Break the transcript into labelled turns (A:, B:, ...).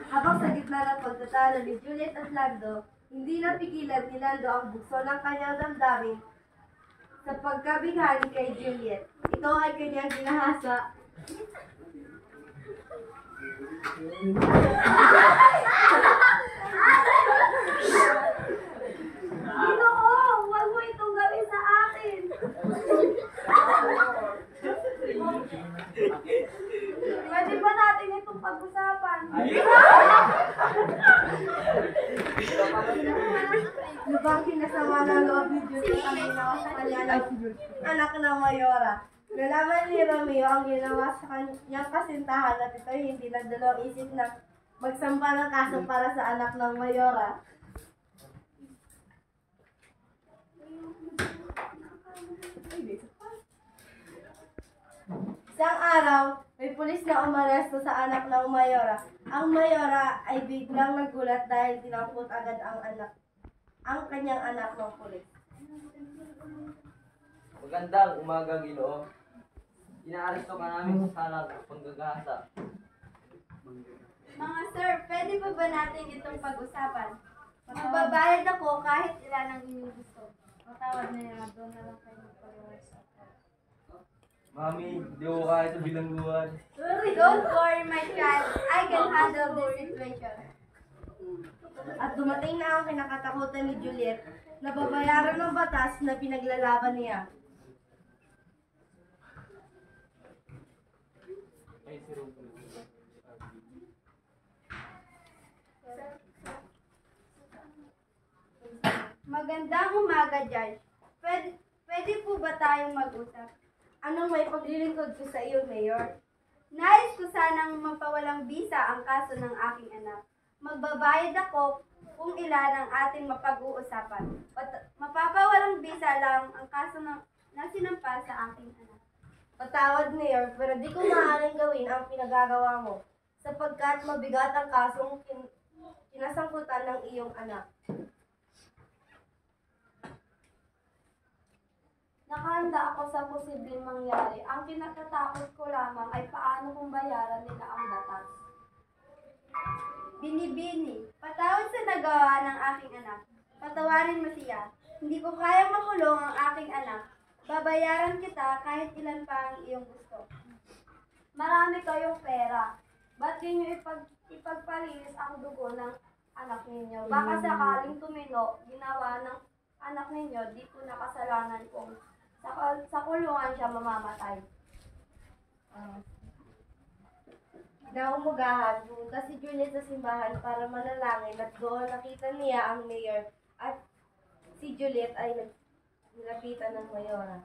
A: Habang sa gitna ng pagtatalo ni Juliet at Lando, hindi napigilan ni Lando ang bukso ng kanyang damdamin sa pagkabighani kay Juliet. Ito ay kanyang ginahasa. Ginoo, huwag mo itong gawin sa akin. Pwede ba natin itong pag-usapan? Lubang kinasama ng loob ni Juliet ang ginawa sa kanya ng anak ng Mayora. Nalaman ni Romeo ang ginawa sa kanyang kasintahan at ito hindi nagdalawang isip na magsampa ng kaso para sa anak ng Mayora. Isang araw, may pulis na umaresto sa anak ng Mayora. Ang Mayora ay biglang nagulat dahil dinampot agad ang kanyang anak ng pulis.
B: Magandang umaga, Ginoo. Inaaresto ka namin sa sala ng panggagahasa.
A: Mga sir, pwede pa ba natin itong pag-usapan? Magbabayad ako kahit ilan ang inyong gusto. Matawad na yan, doon na lang kayo magpag-usapan.
B: Mami, di ko kaya ito bilangguan.
A: Don't worry, my child. I can handle this situation. At dumating na ang kinakatakutan ni Juliet na babayaran ng batas na pinaglalaban niya.
B: Ay, si Ruben.
A: Magandang umaga, Judge. Pwede po ba tayong mag-usap? Anong may paglilingkod ko sa iyo, Mayor? Nais ko sanang mapawalang bisa ang kaso ng aking anak. Magbabayad ako kung ilan ang ating mapag-uusapan. Mapapawalang bisa lang ang kaso ng sinampa sa aking anak. Patawad, Mayor, pero di ko maaaring gawin ang pinagagawa mo sapagkat mabigat ang kasong kinasangkutan ng iyong anak. Nakahanda ako sa posibleng mangyari. Ang kinatatakot ko lamang ay paano kung bayaran nila ang batas. Bini-bini, patawad sa nagawa ng aking anak. Patawarin mo siya. Hindi ko kayang makulong ang aking anak. Babayaran kita kahit ilan pa ang iyong gusto. Marami kayong pera. Ba't di nyo ipagpalinis ang dugo ng anak ninyo? Baka sakaling tumino, ginawa ng anak ninyo, di ko nakasalanan kung sa kulungan siya mamamatay. Naumagahan, pumunta si Juliet sa simbahan para manalangin at doon nakita niya ang mayor at si Juliet ay nilapitan ng Mayora.